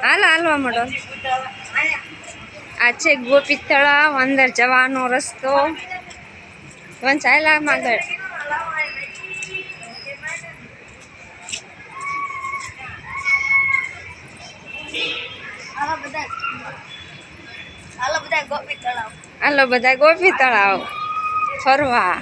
હાલો હાલવા માંડો. આ છે ગોપી તળાવ, અંદર જવાનો રસ્તો. ચાલ્યા આગળ. હાલો બધા ગોપી તળાવ ફરવા.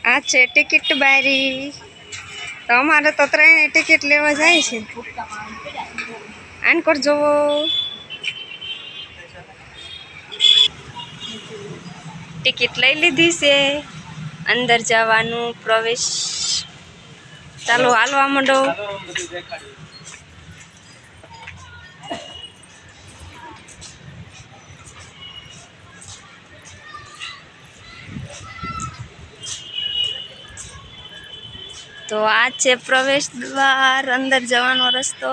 આ છે ટિકિટ બારી. તો અમારે તો 3 ટિકિટ લેવા જાય છે. આનકોર જોવો. ટિકિટ લઈ લીધી છે. અંદર જવાનું પ્રવેશ. ચાલો હાલવા માંડો. તો આ છે પ્રવેશ દ્વાર, અંદર જવાનો રસ્તો.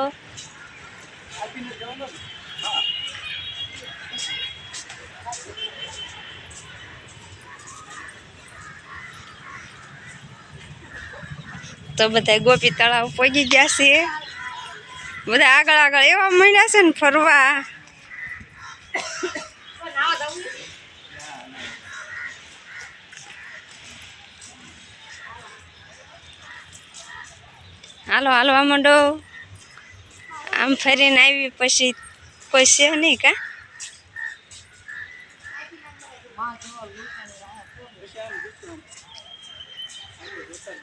તો બધા ગોપી તળાવ પહોંચી ગયા છે. બધા આગળ આગળ એવા માંડ્યા છે ને ફરવા. હાલો હાલવા માંડો. આમ ફરીને આવી પછી કોઈ છે નહીં કા?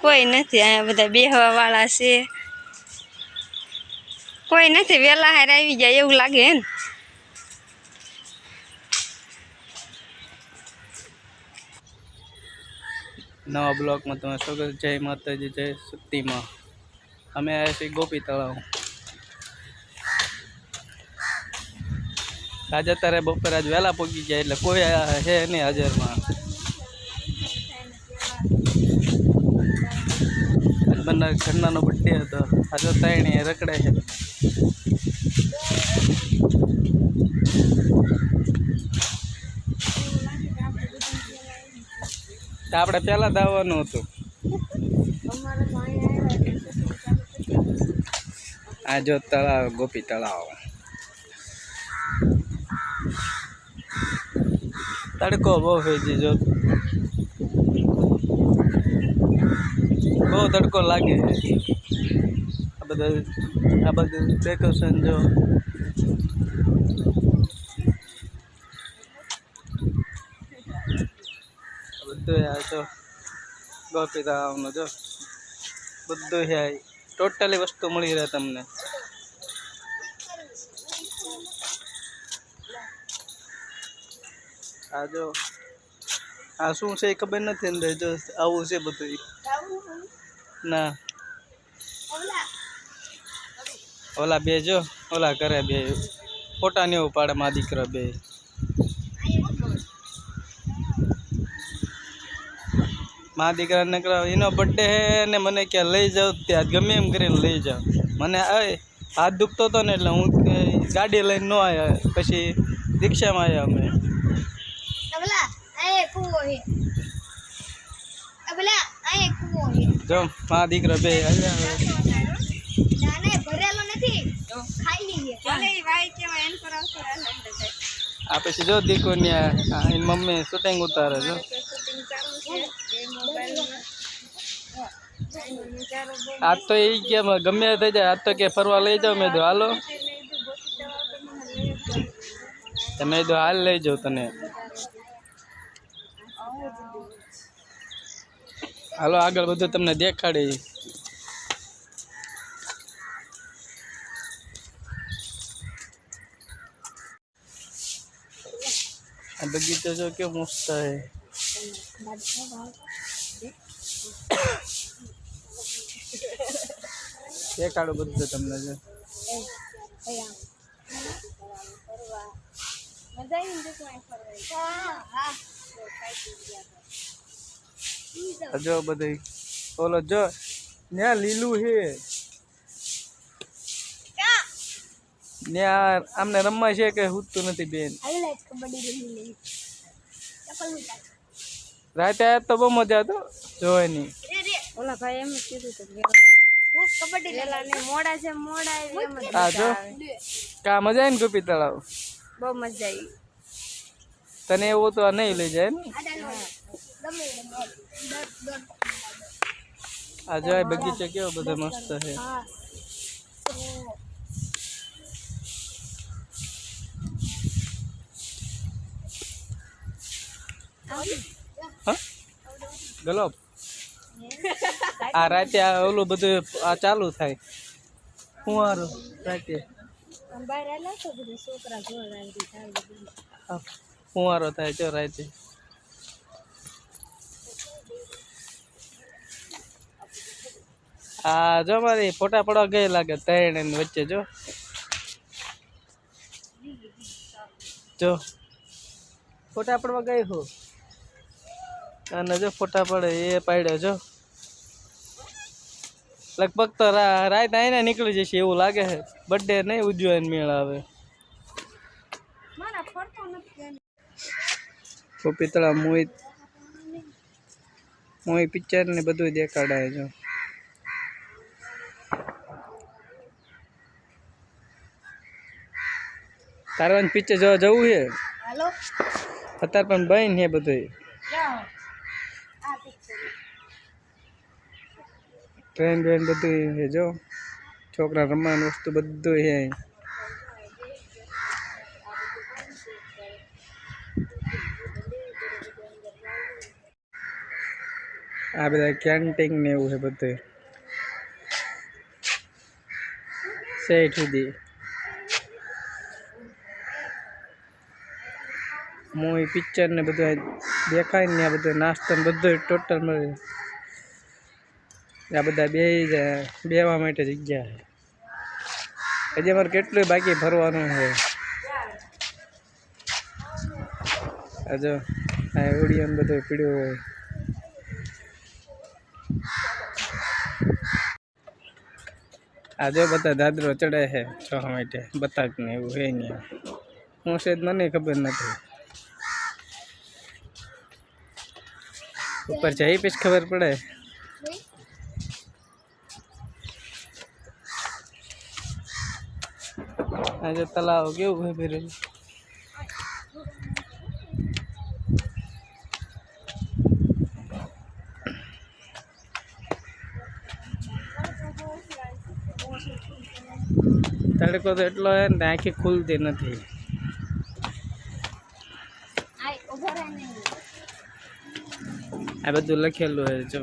કોઈ નથી. અહીંયા બધા બેહવા વાળા છે. કોઈ નથી. વેલા હાર આવી જાય એવું લાગે હે ને. નવા બ્લોકમાં તમે સ્વાગત. જય માતાજી, જય શક્તિમાં. અમે આવ્યા છીએ ગોપી તળાવ. આજે અત્યારે બપોરે આજ વહેલા પહોંચી ગયા એટલે કોઈ છે નહીં હાજરમાં. બંને ઘરનાનો બર્થડે હતો. આજે ત્રણેય રખડે છે. આપણે પહેલા જ આવવાનું હતું. આ જો તળાવ, ગોપી તળાવ. તડકો બહુ થઈ જો, બહુ તડકો લાગે. આ બધું ડેકોરેશન જો. બધું આ જો ગોપી તળાવનું જો બધું છે. ટોટલી વસ્તુ મળી રહે તમને. આ જો આ શું છે એ ખબર નથી. અંદર જો આવું છે બધું. ના ઓલા બે જો ઓલા કરે બે ફોટા ને એવું પાડે. માં દીકરા બે. માં દીકરા નીકળ્યા. એનો બર્થડે હે ને મને ક્યાં લઈ જાવ ત્યાં ગમે એમ કરીને લઈ જાવ. મને હાથ દુખતો હતો ને એટલે હું ગાડી લઈને ન આવ્યા. પછી રિક્ષામાં આવ્યા અમે. જો માં દીકરા બે આવ્યા. આ પછી જો દીકો ને એની મમ્મી શૂટિંગ ઉતારે જો. આજ તો એ કે ગમે થઈ જાય. આજ તો કે ફરવા લઈ જાઓ. મેં તો હાલો. તમે તો હાલ લઈ જાઓ તને. હાલો આગળ બધું તમને દેખાડી. આ બગીચો જો કેવો મસ્ત છે. દેખાડો બધું તમને જો જો બધું ઓલો જો ત્યાં લીલું છે ત્યાં આમને રમવા છે કે હૂતું નથી બેન રાતે આયા તો બહુ મજા હતો જોવાની ઓલા ભાઈ એમ જ કીધું હતું કબડ્ડી લેલા ને મોડા છે મોડા આવી એમ જ હા જો કા મજા આવી ને ગોપી તળાવ બહુ મજા આવી તને એવું તો નહીં લઈ જાય ને આ જો બગીચો કેવો બધો મસ્ત છે ગલોબ આ રાતે આ ઓલું બધું આ ચાલુ થાય ફુવારો રાતે ફુવારો થાય જો રાતે આ જો મારી ફોટા પડવા ગઈ લાગે ત્રણ વચ્ચે જો જો ફોટા પડવા ગઈ હું અને જો ફોટા પડે એ પાડ્યો જો લગભગ તો રાત આવીને નીકળી જશે એવું લાગે છે બર્થડે નહીં ઉજવવાની મેળ આવે ગોપી તળાવ મોઈ પિક્ચર ને બધું દેખાડાય જો તારવાનું પિક્ચર જોવા જવું છે અત્યારે પણ બહેન છે બધું ટ્રેન બેન બધું છે જો છોકરા રમવાની વસ્તુ બધું છે આ બધા કેન્ટીન ને એવું છે બધું સેટ સુધી મૂવી પિક્ચર ને બધું દેખાય ને આ બધું નાસ્તો ને બધું ટોટલ મળે આ બધા બેવા માટે જગ્યા છે હજી અમારે કેટલું બાકી ફરવાનું છે જો આ ઓડિયન બધું પીડ્યું હોય આ જો બધા દાદરો ચડે છે જોવા માટે બતાક ને એવું છે નહીં હું છે મને ખબર નથી ઉપર જઈ પછી ખબર પડે આજે તલાવ કેવું છે ભરેલું તડકો તો એટલો હે ને આંખી ખુલતી નથી આ બધું લખેલું હોય જો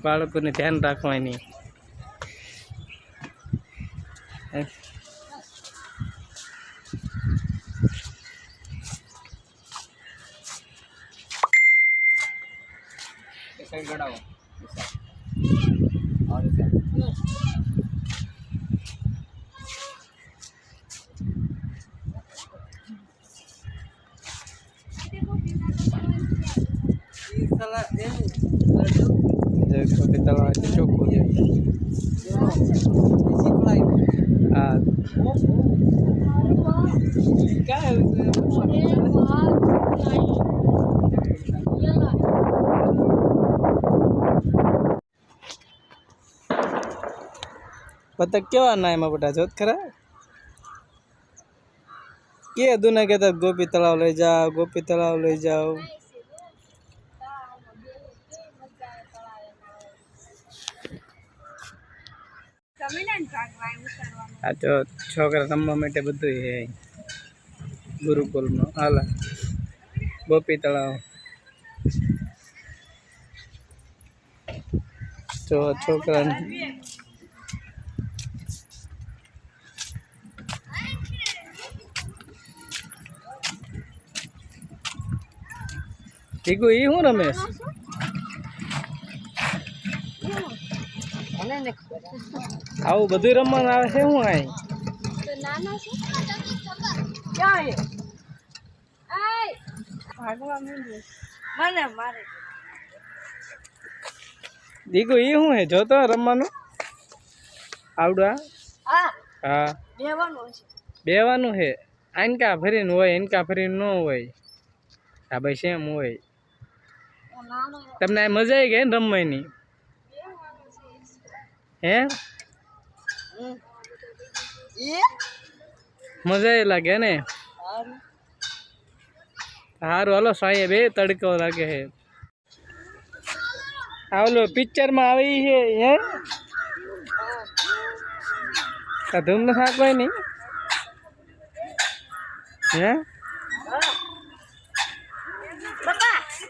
બાળકોને ધ્યાન રાખવાની ચોખ્ખું છે હા બતક કેવા ના એમાં બધા જોત ખરા કે દુના કહેતા ગોપી તળાવ લઈ જાઓ ગોપી તળાવ લઈ જાઓ આ તો છોકરા રમવા માટે બધું છે ગુરુકુલમાં હાલા ગોપી તળાવ તો છોકરા ઠીક એ હું રમેશ લઈને ખબર આવું બધું રમવાનું આવે છે શું આય તો નાના છે ક્યાં એ આય ભાગવા માંડ્યો મને મારે દીકુ એ શું હે જોતો રમવાનું આવડું હા હા બેવાનું છે બેવાનું હે આનકા ફરીને હોય એનકા ફરીને ન હોય હા ભાઈ સેમ હોય નાનો તમને આ મજા આવી ગઈ ને રમવાની હે એ મજા આવી લાગે ને સારું હાલો સાહેબ એ તડકો લાગે છે આવલો પિક્ચરમાં આવી છે હે ધૂમ ન થાક હોય નહીં હે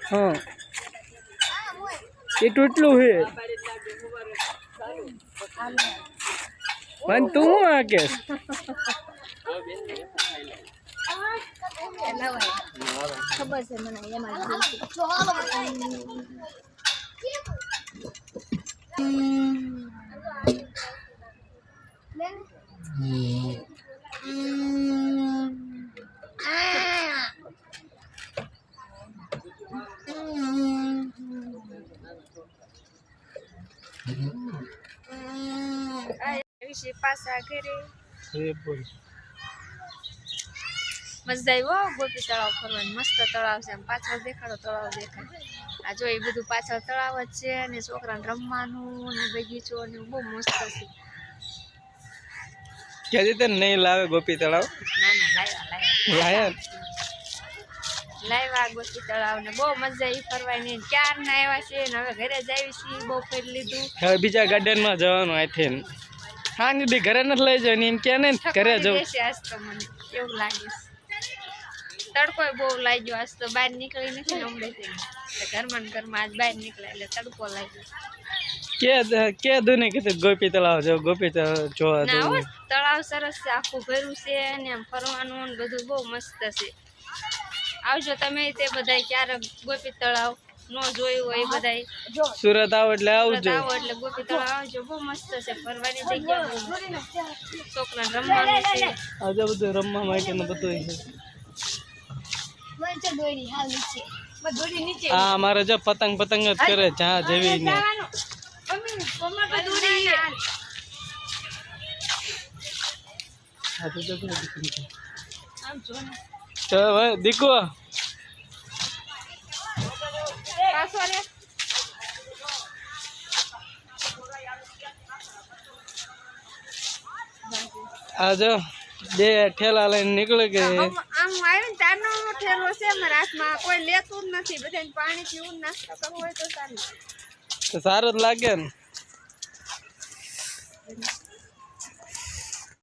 હા એ તૂટલું છે પણ તું શું આ કે ખબર છે મને એમાં પાછા ઘરે મજા આવ્યો ગોપી તળાવ ફરવાની મસ્ત તળાવ છે પાછળ દેખાડો તળાવ દેખાય આ જો એ બધું પાછળ તળાવ જ છે ને છોકરાને રમવાનું ને બગીચો ને બહુ મસ્ત છે કે રીતે નહીં લાવે ગોપી તળાવ ના ના લાયા લાવ્યા ગોપી તળાવ ને બહુ મજા આવી ફરવાની ક્યાર ના આવ્યા છે ને હવે ઘરે જ આવી છીએ બહુ ફેર લીધું હવે બીજા ગાર્ડનમાં જવાનું આથી હા દીદી ઘરે નથી લઈ જવાની એમ ક્યાં નહીં ઘરે જવું દેશે આજ તો મને એવું લાગે છે તડકો બહુ લાગ્યો આજ તો બહાર નીકળી નથી ને હમણાંથી ઘરમાં ને ઘરમાં આજ બહાર નીકળે એટલે તડકો લાગ્યો કે દુને કીધું ગોપી તળાવ જાવ ગોપી તળાવ જોવા ના હો જવું તળાવ સરસ છે આખું ભર્યું છે ને આમ ફરવાનું ને બધું બહુ મસ્ત છે આવજો તમે તે બધા ક્યારેક ગોપી તળાવ નો જોયું હોય બધાય સુરત આવો એટલે આવજો આવો એટલે ગોપી તળાવ આવજો બહુ મસ્ત છે ફરવાની જગ્યા બહુ મસ્ત છોકરાને રમવાનું છે આજે બધું રમવા માટેનું બધું છે હા અમારે જો પતંગ પતંગ જ કરે જ્યાં જેવી ને તો દીકુ આ જો બે ઠેલા લઈને નીકળે કે આમ આવ્યું ને તારનો ઠેલો છે મારા હાથમાં કોઈ લેતું જ નથી બધાને પાણી પીવું નાસ્તો કરવો હોય તો સારું સારું જ લાગે ને